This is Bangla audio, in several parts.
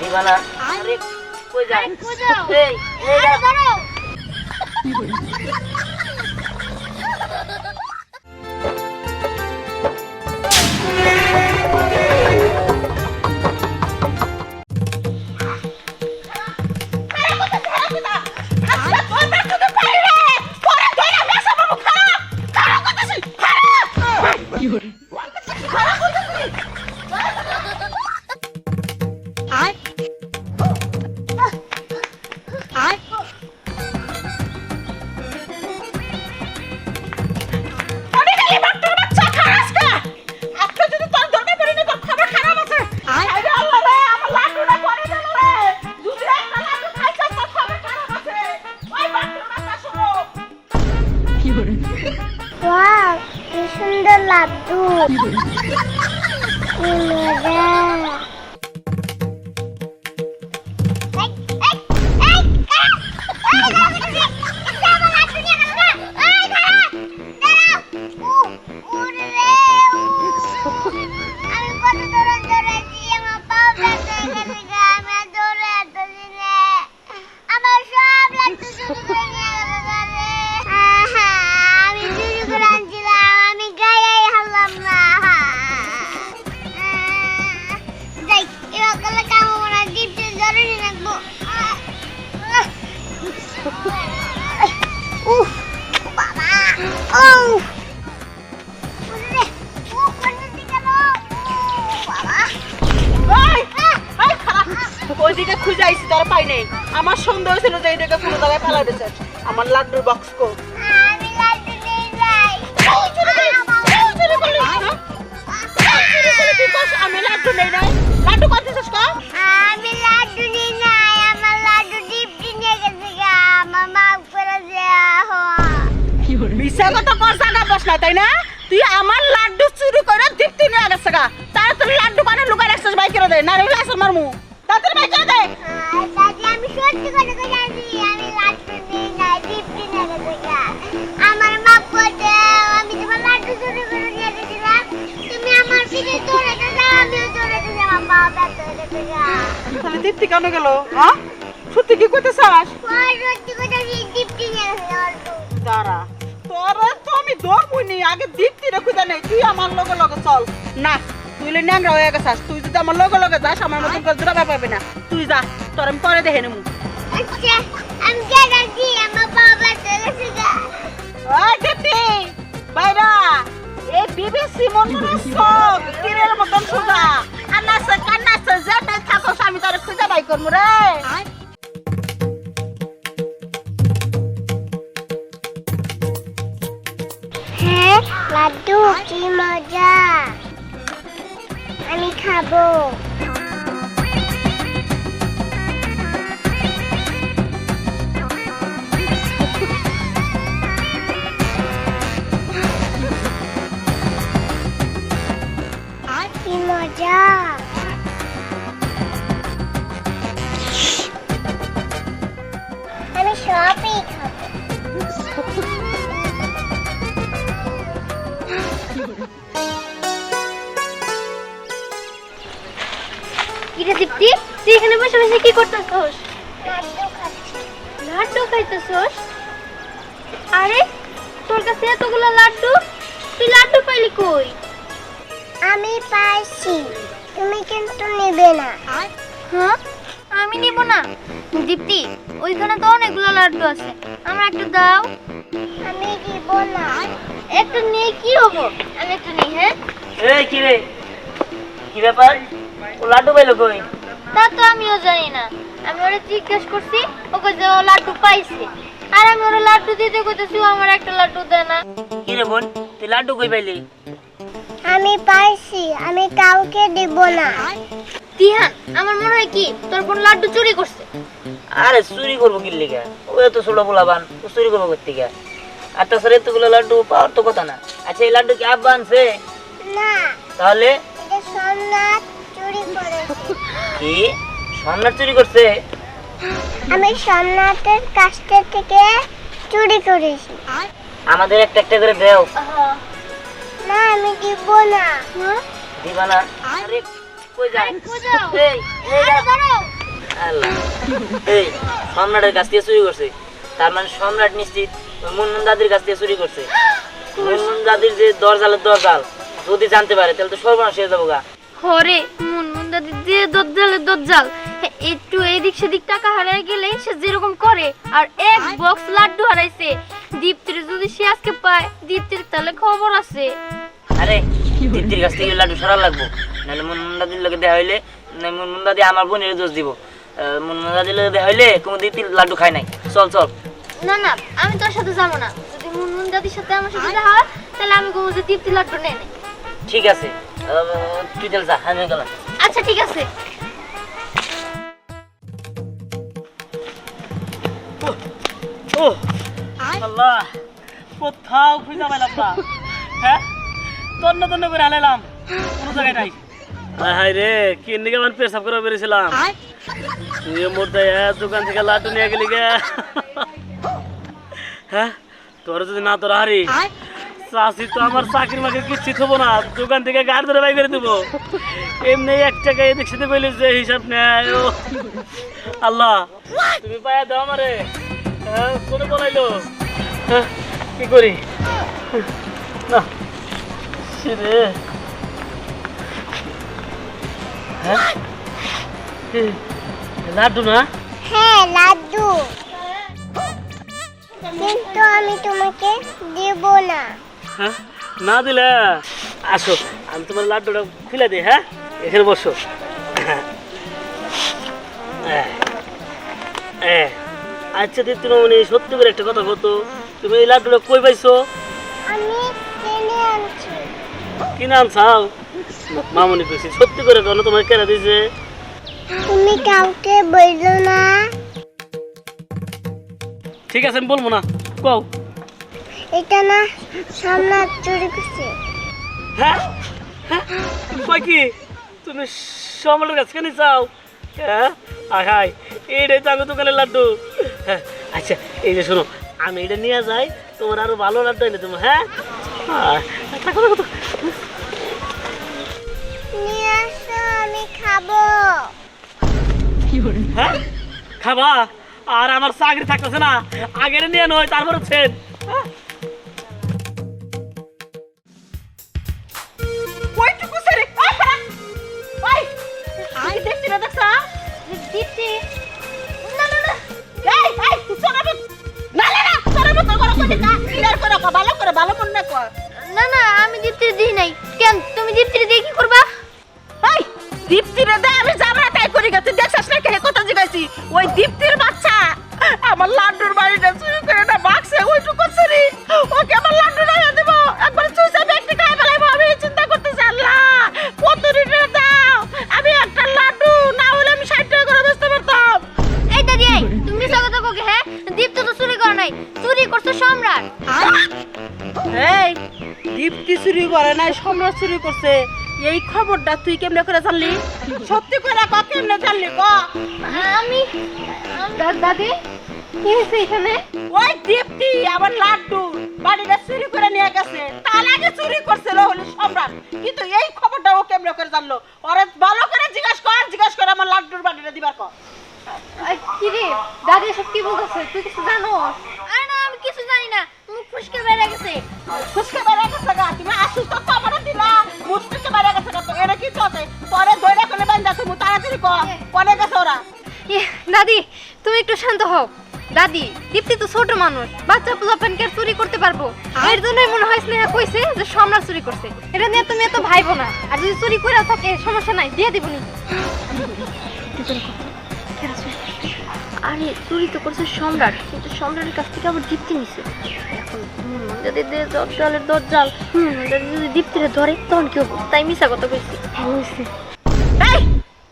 দিবানা আরে কই যায় এই এই ধরো Wow, কি সুন্দর লাড্ডু কি মজা ওইদিকে খুঁজে আইছি তোর পাই নাই আমার সন্দেহ ছিল যে এইদিকে কোনো জায়গায় ফেলা দিয়েছে আমার লাড্ডুর বক্স কো আমি লাড্ডু নিয়ে যাই আমি লাড্ডু নেই নাই লাড্ডু করতেছিস কা আমি লাড্ডু নিয়ে যাই আমার লাড্ডু ডিপটি নিয়ে গেছে গা আমার মাফ করে দেয়া মিছা কথা করছ না বস না তাই না তুই আমার লাড্ডু চুরি করে দীপ্তি নিয়ে গেছে গা তার তুই লাড্ডু বানা লুকাই রাখছিস বাই করে দে না রে লাইছ মারমু তাদের বাই করে দে দাদি আমি সত্যি করে কইছি আমি লাড্ডু নিয়ে যাই ডিপটি নিয়ে গেছে গা আমার মাফ করে দাও আমি তোমার লাড্ডু চুরি করে নিয়ে গেছিলাম তুমি আমার পিছে দৌড়াতে যাও আমিও দৌড়াতে যাও আমার পা ব্যথা হয়ে গেছে গা তাহলে দীপ্তি কেন গেল হ্যাঁ সত্যি কি কইতেছাস ওই সত্যি করে ডিপটি নিয়ে গেছে লাড্ডু দাঁড়া তোরা তো আমি ধরবই আগে দীপ্তি রে খুঁজে নেই তুই আমার লগে লগে চল না তুই লে ন্যাংরা হয়ে গেছাস তুই যদি আমার লগে লগে যাস আমার মতন করে জোড়া পাবে না তুই যা তোর আমি পরে দেখে নেবো আচ্ছা আমি যাচ্ছি আমার পা ব্যথা হয়ে গেছে গা ওই দীপ্তি বাইরা এই বিবিসি মন্দিরের সব তীরের মতন সোজা আনাসে কানাসে যেতে থাকো আমি তোর খুঁজে বাই করবো রে হ্যাঁ লাড্ডু কি মজা আমি খাবো কি মজা আমি সবই খাবো কিরে দীপ্তি তুই এখানে বসে বসে কি করতেছস লাড্ডু খাচ্ছি লাড্ডু খাইতেছস আরে তোর কাছে এতগুলো লাড্ডু তুই লাড্ডু পাইলি কই আমি পাইছি তুমি কিন্তু নেবে না হ্যাঁ আমি নিব না দীপ্তি ওইখানে তো অনেকগুলো লাড্ডু আছে আমার একটু দাও আমি দিব না একটু নিয়ে কি হবো আমি একটু নিই হ্যাঁ এই কি রে কি ব্যাপার ও লাড্ডু পাইলো কই তা তো আমিও জানি না আমি ওরা জিজ্ঞেস করছি ওকে যে ও লাড্ডু পাইছে আর আমি ওরা লাড্ডু দিতে কইতেছি ও আমার একটা লাড্ডু দেয় না কি রে বোন তুই লাড্ডু কই পাইলি আমি পাইছি আমি কাউকে দিব না তিহান আমার মনে হয় কি তোর বোন লাড্ডু চুরি করছে আরে চুরি করবো কি লিগা ও এত ছোট পোলাবান ও চুরি করবো করতে গা আর তাছাড়া এতগুলো লাড্ডু পাওয়ার তো কথা না আচ্ছা এই লাড্ডু কি আব্বা আনছে না তাহলে এটা সোমনাথ চুরি করেছে কি সোমনাথ চুরি করছে আমি সোমনাথের কাছ থেকে চুরি করেছি আমাদের একটা একটা করে দেও না আমি দিব না দিবা না আরে কই যায় কই যাও? এই এই আরে ধরো আল্লাহ এই সম্রাটের কাছ থেকে চুরি করছে তার মানে সম্রাট নিশ্চিত ওই মুনমুন দাদির কাছ থেকে চুরি করছে মুনমুন দাদির যে দরজালের দরজাল যদি জানতে পারে তাহলে তো সর্বনাশ হয়ে যাবো গা হরে মুনমুন দাদি যে দজ্জালের দজ্জাল একটু এদিক সেদিক টাকা হারিয়ে গেলে সে যেরকম করে আর এক বক্স লাড্ডু হারাইছে দীপ্তির যদি সে আজকে পায় দীপ্তির তাহলে খবর আছে আরে দীপ্তির কাছ থেকে লাড্ডু সরার লাগবো নাহলে মুনমুন দাদির লোকে দেখা হইলে মুনমুন দাদি আমার বোনের দোষ দিব মুনমুন দাদির লোকে দেখা হইলে কোনো দীপ্তির লাড্ডু খায় নাই চল চল না না আমি তোর সাথে যাবো না যদি মুনমুন দাদির সাথে আমার সাথে দেখা হয় তাহলে আমি কোনো যে দীপ্তি লাড্ডু নেই ঠিক আছে তুই চল যা আমি গেলাম আচ্ছা ঠিক আছে ও আল্লাহ কোথাও খুঁজে পেলাম না হ্যাঁ তন্ন তন্ন করে আনালাম কোনো জায়গায় নাই হাই রে কি নিকে মান পেশাব করে বেরিয়েছিলাম তুই মোটে দোকান থেকে লাড্ডু নিয়ে গেলি গে হ্যাঁ তোর যদি না তোর হারি চাষি তো আমার চাকরি মাকরি কিচ্ছু থবো না দোকান থেকে গাড়ি ধরে বাই করে দেবো এমনি 1 টাকা এদিক সেদিক বলে যে হিসাব নেয় ও আল্লাহ তুমি পায়া দাও আমারে হ্যাঁ কোনে বলাইলো হ্যাঁ কি করি না রে হ্যাঁ লাড্ডু না হ্যাঁ লাড্ডু কিন্তু আমি তোমাকে দেব না হ্যাঁ না দিলে আসো আমি তোমার লাড্ডুটা খুলে দিই হ্যাঁ এখানে বসো আচ্ছা দীপ্তি মামনি সত্যি করে একটা কথা কত তুমি এই লাড্ডুটা কই পাইছো আমি কিনে আনছি কিনে আনছাও মামনি কইছি সত্যি করে কেন তোমার কেনা দিয়েছে তুমি কাউকে বললো না ঠিক আছে আমি বলবো না কও এটা না সম্রাট চুরি করছে হ্যাঁ হ্যাঁ কই কি তুমি সম্রাটের কাছে কেন চাও হ্যাঁ আহাই এইটাই তো আমি দোকানের লাড্ডু হ্যাঁ আচ্ছা এই যে শোনো আমি এটা নিয়ে যাই তোমার আরো ভালো লাড্ডু এনে তোমার হ্যাঁ থাকো থাকো নিয়ে আসো আমি খাবো হ্যাঁ খাবা আর আমার চাকরি থাকতেছে না আগের নিয়ে নয় তারপরে ছেদ কইটুকু সেরে আই পারা আই আই দেখছি না দেখছা দীপ্তি না না না এই তুই সোনা না না না সোনা মত করো কই না ক্লিয়ার করো ভালো মন না কর না না আমি দীপ্তির দিই নাই কেন তুমি দীপ্তির দিয়ে কি করবা এই দীপ্তিরে দে আমি জানা তাই করি গেছি দেখছস না কে কথা জিগাইছি ওই দীপ্তির বাচ্চা আমার লাড্ডুর বাড়িটা চুরি করে না বাক্সে ওইটুকু চুরি ওকে আমার লাড্ডু না দেব একবার চুষে ব্যক্তি খাই ফেলাইবো আমি চিন্তা করতেছি আল্লাহ কত রিটার দাও আমি একটা লাড্ডু না হলে আমি 60 টাকা করে বেচতে পারতাম এই দাদি এই তুমি মিছা কথা কইকে হ্যাঁ দীপ্তি তো চুরি করে নাই চুরি করছে সম্রাট এই দীপ্তি চুরি করে নাই সম্রাট চুরি করছে এই খবরটা তুই কেমনে করে জানলি সত্যি করে ক কেমনে জানলি ক আমি দাদি কি হয়েছে এখানে ওই দীপ্তি আমার লাড্ডু বাড়িটা চুরি করে নিয়ে গেছে তার আগে চুরি করছিল হলো সম্রাট কিন্তু এই খবরটা ও কেমনে করে জানলো ওরে ভালো করে জিজ্ঞাসা করে আমার লাড্ডুর বাড়িটা দিবার ক কি রে দাদি সব কি বলতেছে তুই কিছু জানো আরে না আমি কিছু জানি না মুখ ফুসকে বেরিয়ে গেছে খুশকে বেড়ে গেছে গা তুমি আসুস তো খবর দিলা মুশকে বেড়ে গেছে গা তো এরা কি চলে তোরে ধরে কোলে বান্ধা তুমি তাড়াতাড়ি ক কোনে গেছে ওরা দাদি তুমি একটু শান্ত হও দাদি দীপ্তি তো ছোট মানুষ বাচ্চা পোলাপানকে চুরি করতে পারবো এর জন্যই মনে হয় স্নেহা কইছে যে সম্রাট চুরি করছে এটা নিয়ে তুমি এত ভাইবো না আর যদি চুরি করে থাকে সমস্যা নাই দিয়ে দিবনি আরে চুরি তো করছে সম্রাট কিন্তু সম্রাটের কাছ থেকে আবার দীপ্তি নিছে এখন যদি দজ্জালের দজ্জাল যদি দীপ্তিরে ধরে তখন কি হবো তাই মিশা কথা কইছি এই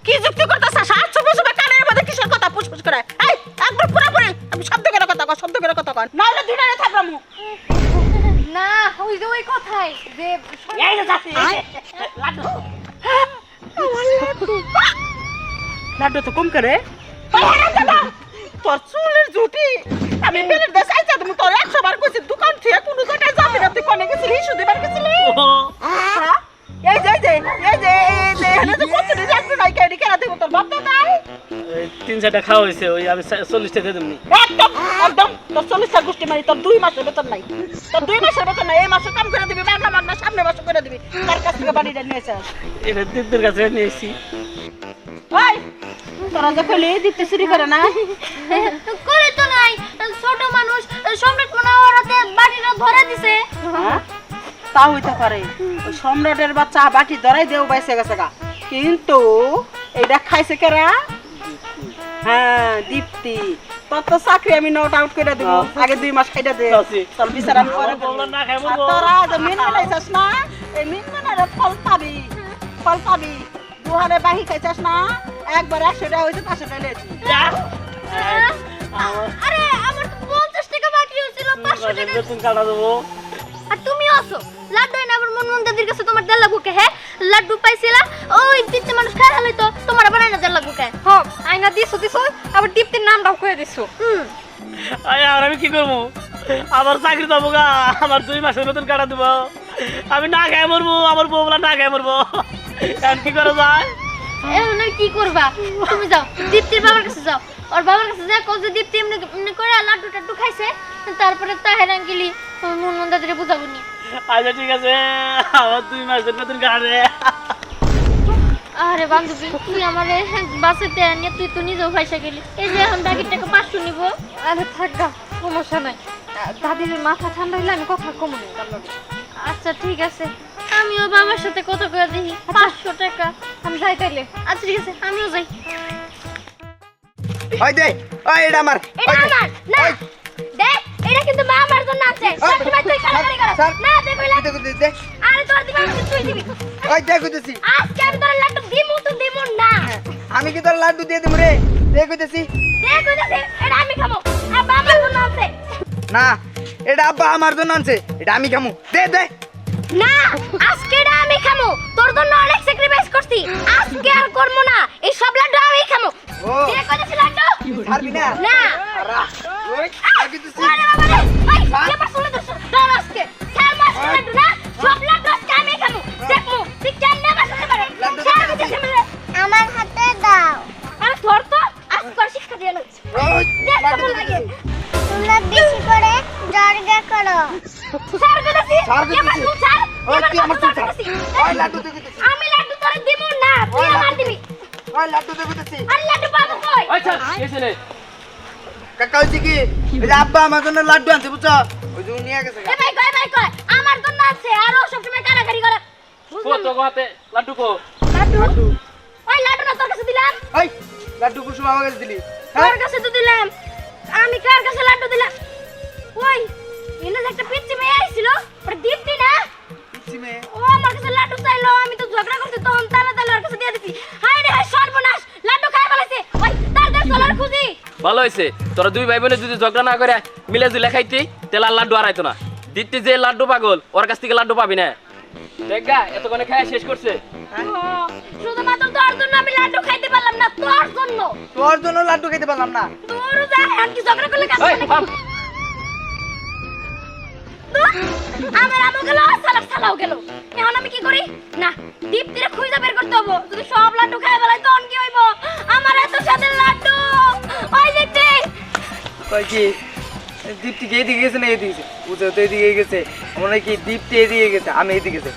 কি যুক্তি করতেছ সাত সুবহ সুবহ কানের মধ্যে কিসের কথা পুষপুষ করে এই একবার পুরোপুরি আমি শব্দ করে কথা কর না হলে দুইটারে থাকলাম না ওই যে ওই কথাই যে এই যে যাচ্ছি লাড্ডু লাড্ডু তো কম করে তোর চুলের জুটি আমি বেলের দেশ আইছা তুমি তোর 100 বার কইছি দোকান থেকে কোনো জায়গায় যাবি না তুই কোনে গেছিলি হিসু দিবার গেছিলি এই যে এনে তো কত দিন লাড্ডু নাই কেডি কেনা দেব তোর বাপ দাদাই 3-4টা খাওয়া হয়েছে, ওই আমি 40টা দিয়ে দেবনি। একদম একদম তোর 40টা গোষ্ঠী মারি, তোর 2 মাসের বেতন নাই, তোর 2 মাসের বেতন নাই। এই মাসে কাম করে দিবি, মাগনা সামনে মাসে করে দিবি, তার কাছ থেকে বাড়িটা নিয়েছে। এটা দীপ্তির কাছে নিয়েছি। ওই তোরা যে কইলি দীপ্তি চুরি করে না, করে তো নাই, ছোট মানুষ সম্রাট মনে হয় ওরাতে বাড়িটা ধরে দিছে। হ্যাঁ তা হইতে পারে, ওই সম্রাটের বাচ্চা বাটি ধরাই দেও বাইসে গেছে গা, কিন্তু এইটা খাইছে কেরা? হ্যাঁ দীপ্তি। তোর তো চাকরি আমি নোট আউট করে দিব, আগে 2 মাস খাইটা দে, চাচি। তোর বিচার আমি পরে আমার বউলা না খাই করব। মরবো। আর তোরা যে মিন মিলাইছাস না, এই মিন মিনারে ফল পাবি, ফল পাবি। দুহারে বাহি খাইছাস না, একবার 100 টাকা হইছে 500 টাকা লেছি। আরে আমার তো 50 টাকা বাকি হয়েছিল, 500 টাকা। বেতন কাটা দেবো। আর তুমি আসো লাড্ডু এনে আবার মন দাদির কাছে তোমার দেড় লাখ কে? হ্যাঁ লাড্ডু পাইছিলা, ওই পিচ্ছে মানুষ খাই হালাই তো তোমার বানাই না দেড় লাখ কে? হ আইনা দিছো আবার দীপ্তির নামটাও কয়ে দিছো। আর আমি কি করবো? আমার চাকরি দেবো গা, আমার 2 মাসের বেতন কাটা দেবো। আমি না খাই মরবো, আমার বউ বলা না খাই মরবো। এখন কি করা যায়? এখন আর কি করবা? তুমি যাও দীপ্তির বাবার কাছে যাও, ওর বাবার কাছে যা কও যে দীপ্তি এমনি এমনি করে লাড্ডু টাড্ডু খাইছে, তারপরে তাহের আঙ্কেলি মন দাদিরে বুঝাবো নি। আচ্ছা ঠিক আছে, আমার 2 মাসের বেতন কাটে। আরে বান্ধবী তুই আমারে বাসেতে আনিয়ে তুই তো নিজেও পয়সা গেলি, এই যে এখন বাকির টাকা 500 নিব। আরে থাক গা, সমস্যা নাই। দাদির মাথা ঠান্ডা হইলে আমি কথা কমু না তার লগে। আচ্ছা ঠিক আছে, আমিও বাবার সাথে কথা কয়ে দেখি 500 টাকা। আমি যাই তাইলে। আচ্ছা ঠিক আছে আমিও যাই। ওই দে, ওই এটা আমার, এটা আমার না, দেখ এটা কিন্তু মা আমার জন্য আছে। সবসময় তুই কাড়াকাড়ি করছ না, দেখ কইলা। দে, আরে তোর দিবা তুই দিবি। ওই দেখ কইতেছি, আজকে আমি তোর লাড্ডু দিমু না। আমি কি তোর লাড্ডু দিয়ে দেব রে? দে কইতেছি। দেখ কইতাছে এটা আমি খাবো, আর বাবা জন্য আছে। না, এটা আব্বা আমার জন্য আনছে, এটা আমি খামু। দে দে। না আজকে এটা আমি খামো, তোর জন্য অনেক স্যাক্রিফাইস করছি, আজকে আর করবো না, এই সব লাড্ডু আমি খামো। ও দেখ কইতাছে লাড্ডু ছাড়বি না? না। আরা, ওই আর কইতেছি। আরে বাবা রে, ভাই এবার শুনে তো তোর আজকে স্যার মাস্টার লাড্ডু না, সব লাড্ডু আজকে আমি খামো। দেখমু তুই কেমনে বাস করতে পারে। আমার হাতে দাও। আরে ধর তো, আজকে করে শিক্ষা দিয়ে না। ওই দেখ কেমন লাগে। তোমরা বেশি করে জর্গা করো। স্যার কইতাছি, স্যার কইতাছি। স্যার ওই তুই আমার চুল ছাড়। ওই লাড্ডু দে কইতেছি। আমি লাড্ডু তোর দিমু না, তুই আমার দিবি। ওই লাড্ডু দে কইতেছি। আরে লাড্ডু পাবো কই? আচ্ছা এসেলে কাকা হইছে কি? এই যে আব্বা আমার জন্য লাড্ডু আনছে বুঝছো? ওই যে নিয়ে গেছে গা। এ ভাই কই আমার জন্য আছে, আর ও সবসময় কারাকারি করে। বুঝলাম তো হাতে লাড্ডু কো। লাড্ডু ওই লাড্ডু না তোর কাছে দিলাম, ওই লাড্ডু কুসুম আমার কাছে দিলি। তোর কাছে তো দিলাম, আমি কার কাছে লাড্ডু দিলাম? ওই এনে যে একটা পিচ্চি মেয়ে আইছিল, ওটা দীপ্তি না? পিচ্চি মেয়ে। ও আমার কাছে লাড্ডু চাইলো, আমি তো ঝগড়া করছি, তখন তালা ওর কাছে দিয়ে দিছি। হায় রে হায় সর্বনাশ, লাড্ডু খাই ফেলেছে। ওই তার চলার খুঁজি। ভালো হয়েছে, তোরা 2 ভাই বোনে যদি ঝগড়া না করে মিলে জুলে খাইতি তাহলে আর লাড্ডু আড়াইতো না। দিতে যে লাড্ডু পাগল, ওর কাছ থেকে লাড্ডু পাবি না। দেখা এতক্ষণে খাই শেষ করছে। ও, শুধুমাত্র তোর জন্য আমি লাড্ডু খাইতে পারলাম না, তোর জন্য। তোর জন্য লাড্ডু খেতে পারলাম না। তোর যা আর কি ঝগড়া করলে কাজ ওই, হবে থাম। নাকি? আমার আমও গেল, সালাও গেল। এখন আমি কি করি? না, দীপ্তিরে খুঁজে বের করতে হবো। যদি সব লাড্ডু খাই ফেলাই তখন কি হইব? আমার এত স্বাদের লাড্ডু। ওই দীপ্তি, কই কি দীপ্তি কি এদিকে গেছে না এদিকে গেছে? বুঝে তো এদিকে গেছে, মনে হয় কি দীপ্তি এদিকে গেছে, আমি এদিকে গেছে।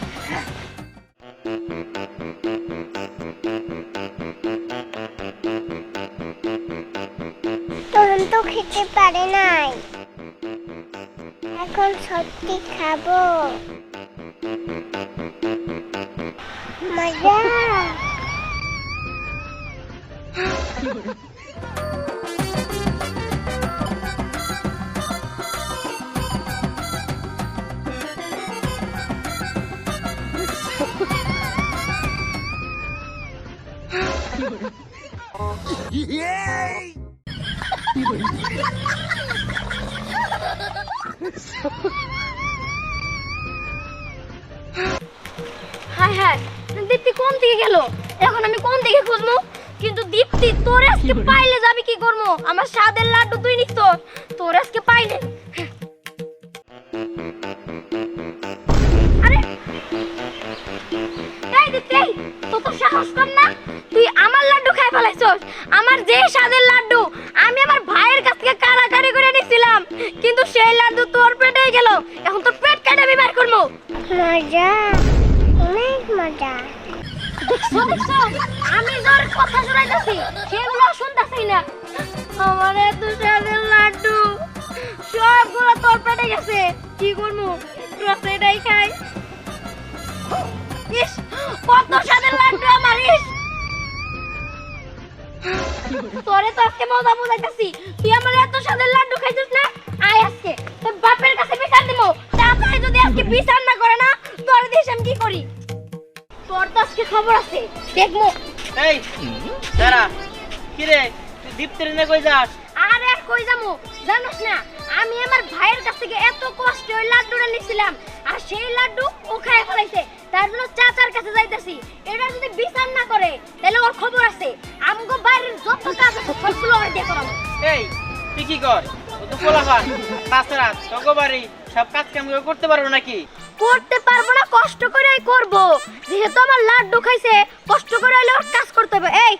তরুণ তো খেতে পারে নাই, এখন সত্যি খাবো। মজা। হায় হায়, দীপ্তি কোন দিকে গেল? এখন আমি কোন দিকে খুঁজবো? কিন্তু দীপ্তি তোর আজকে পাইলে যাবি কি করবো? আমার স্বাদের লাড্ডু তুই নিস, তোর আজকে পাইলে। আরে এই দীপ্তি, তোর তো সাহস কম না? তুই আমার লাড্ডু খাই ফেলাইছস, আমার যে স্বাদের লাড্ডু আমি আমার ভাইয়ের কাছ থেকে কারাকারি করে নিছিলাম, কিন্তু সেই লাড্ডু তোর পেটেই গেল। এখন তোর পেট কেটে আমি বের করবো। মজা, অনেক মজা। দেখছো আমি তোর কথা শোনাইতেছি, সেগুলো শুনতেছি না। আমার এত স্বাদের লাড্ডু সবগুলো তোর পেটে গেছে, কি করবো? তোরা তো এটাই খাই। ইস, কত স্বাদের লাড্ডু আমার! ইস, তোরে তো আজকে মজা বুঝাইতেছি। তুই আমার এত স্বাদের লাড্ডু খাইছিস না? আয় আজকে তোর বাপের কাছে বিচার দিব। তারপরে যদি আজকে বিচার না করে না, তোর দেশ আমি কি করি? তোর তো আজকে খবর আছে, দেখবো। এই দাঁড়া, কি রে তুই দীপ্তির নে কই যাস? আরে আর কই যামু জানোস না, আমি আমার ভাইয়ের কাছ থেকে এত কষ্টে ওই লাড্ডুটা নিছিলাম, আর সেই লাড্ডু ও খায় ফেলাইছে। তার জন্য চাচার কাছে যাইতেছি। এটা যদি বিচার না করে তাহলে ওর খবর আছে। আমগো বাইরের যত কাজ আছে সবগুলো ওর দিয়ে করাবো। এই তুই কি কর? ও তো পোলাপান, তাছাড়া তোকে বাড়ি সব কাজ কাম করতে পারবো নাকি? করতে পারবো না, কষ্ট করেই করব। যেহেতু আমার লাড্ডু খাইছে, কষ্ট করে হইলে ওর কাজ করতে হবে। এই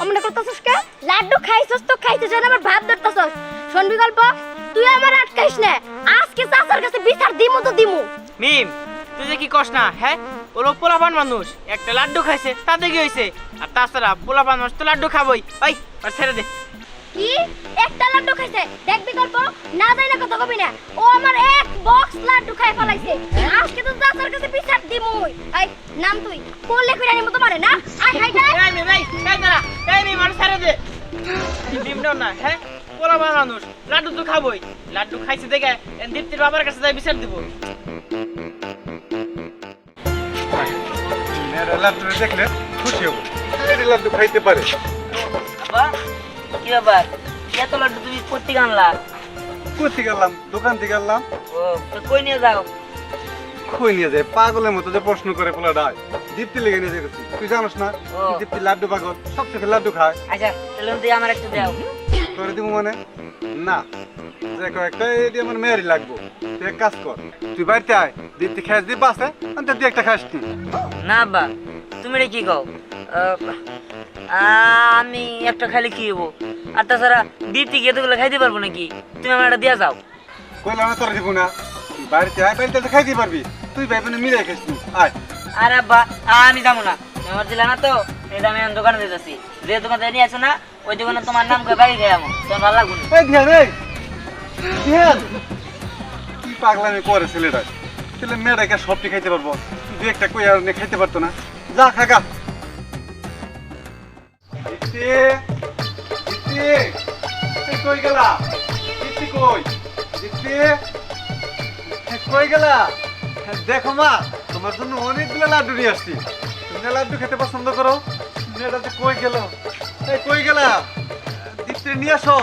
অমনে করতেছস কে? লাড্ডু খাইছস তো খাইতে যেন আমার ভাত ধরতেছস। শোন বিকল্প, তুই আমার আটকাইস না। আজকে চাচার কাছে বিচার দিমু তো দিমু। মিম তুই যে কি কস না, হ্যাঁ ওর পোলাপান মানুষ একটা লাড্ডু খাইছে তাতে কি হয়েছে? আর তাছাড়া পোলাপান মানুষ তো লাড্ডু খাবই। ওই আর ছেড়ে দে। কি একটা লাড্ডু খাইছে? দেখ বিকল্প, না যাই না কথা কবি না। ও আমার এক বক্স লাড্ডু খাই ফলাইছে। আজকে তো চাচার কাছে বিচার দিমুই। এই নাম তুই কোলে কইরা নিমু তোমারে না? আয় খাই যা। এই মিম, এই দাঁড়া, এই মিম আর ছেড়ে দে। মিম দাও না, হ্যাঁ পোলাপান মানুষ লাড্ডু তো খাবই। লাড্ডু খাইছে দেখে দীপ্তির বাবার কাছে যাই বিচার দিব। মেয়েরা লাড্ডু দেখলে খুশি হবো, এই লাড্ডু খাইতে পারে। বাবা কি ব্যাপার, এত লাড্ডু তুমি কোত্থেকে আনলা? কোথা গেলাম? দোকান থেকে গেলাম। ও তো কই নিয়ে যাও? কই নিয়ে যায়? পাগলের মতো যে প্রশ্ন করে পোলাটা দীপ্তি লেগে নিয়ে যেতেছি। তুই জানোস না ও। দীপ্তি লাড্ডু পাগল, সব থেকে লাড্ডু খায়। আচ্ছা তাহলে তুই আমার একটু দাও। করে দিব মানে? না, যে কয়েকটা এটি আমার মেয়েরই লাগবো। তুই এক কাজ কর, তুই বাড়িতে আয়, দীপ্তি খাস দিব আছে, আমি তুই একটা খাস নি। না আব্বা, তুমি এটা কি কও? আমি একটা খালি কি হবো? আর তাছাড়া দীপ্তি কি এতগুলো খাইতে পারবো নাকি? তুমি আমার এটা দিয়া যাও। কইলাম না তোর দিব না, তুই বাড়িতে আয়, বাড়িতে তো খাইতে পারবি। তুই ভাই বোনে মিলে খাস নি, আয়। আর আব্বা আমি যাবো না, তুমি আমার দিলা না তো, এটা আমি এখন দোকানে দিতেছি। যে দোকান থেকে নিয়ে আসো না, ওই দোকানে তোমার নাম করে বাড়ি খেয়ে আমো, তোমার ভালো লাগবে না। এই ধ্যান, এই ধ্যান, কি পাগলামি করে ছেলেটা? ছেলে মেয়েটাকে সবটি খাইতে পারবো, দু একটা কই আর খাইতে পারতো না। যা খাগা। দীপ্তি, দীপ্তি, এই কই গেলা? দীপ্তি কই? দীপ্তি, এই কই গেলা? দেখো মা, তোমার জন্য অনেকগুলো লাড্ডু নিয়ে আসছি। তুমি লাড্ডু খেতে পছন্দ করো। মেয়েটা যে কই গেল? এই কই গেলা? দীপ্তি নিয়ে আসো।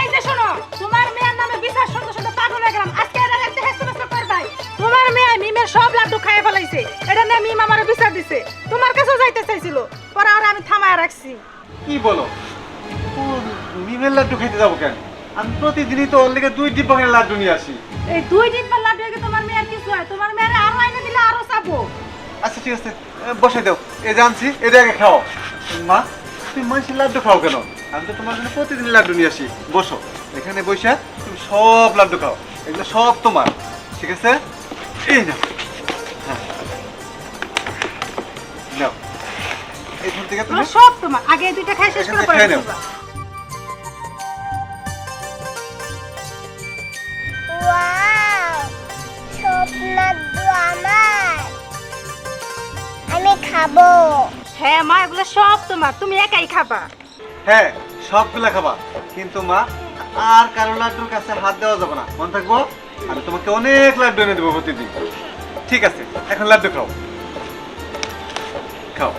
এই যে শোনো, তোমার মেয়ের নামে বিচার শুনতে শুনতে পাগল হয়ে গেলাম। আজকে এরা একটা হেসে করবাই। তোমার মেয়ে মিমের সব লাড্ডু খাইয়ে ফেলাইছে। এটা নিয়ে মিম আমারে বিচার দিছে। তোমার কাছেও যাইতে চাইছিল, পরে আর আমি থামায় রাখছি। কি বলো? ও মিমের লাড্ডু খেতে যাবো কেন? আমি প্রতিদিনই তো ওর লেগে 2 ডিব্বা করে লাড্ডু নিয়ে আসি। এই 2 ডিব্বা লাড্ডু একে তোমার মেয়ের কিছু হয়? তোমার মেয়ের আরো আইনে দিলে আরো চাপো। আচ্ছা ঠিক আছে, বসে দাও। এই জানছি, এটা আগে খাও। মা, তুমি মানুষের লাড্ডু খাও কেন? আমি তো তোমার জন্য প্রতিদিন লাড্ডু নিয়ে আসি। বসো, এখানে বসে তুমি সব লাড্ডু খাও। এগুলো সব তোমার, ঠিক আছে? এই নাও, হ্যাঁ নাও। এই ধর থেকে তুমি সব তোমার। আগে এই দুইটা খাই শেষ করে এখানে পরে খেয়ে নাও। দিবা। ওয়াও, সব লাড্ডু আমার। আমি খাবো। হ্যাঁ মা, এগুলো সব তোমার, তুমি একাই খাবা। হ্যাঁ সবগুলা খাবা, কিন্তু মা আর কারো লাড্ডুর কাছে হাত দেওয়া যাবে না, মনে থাকবো। আমি তোমাকে অনেক লাড্ডু এনে দেবো প্রতিদিন। ঠিক আছে, এখন লাড্ডু খাও, খাও।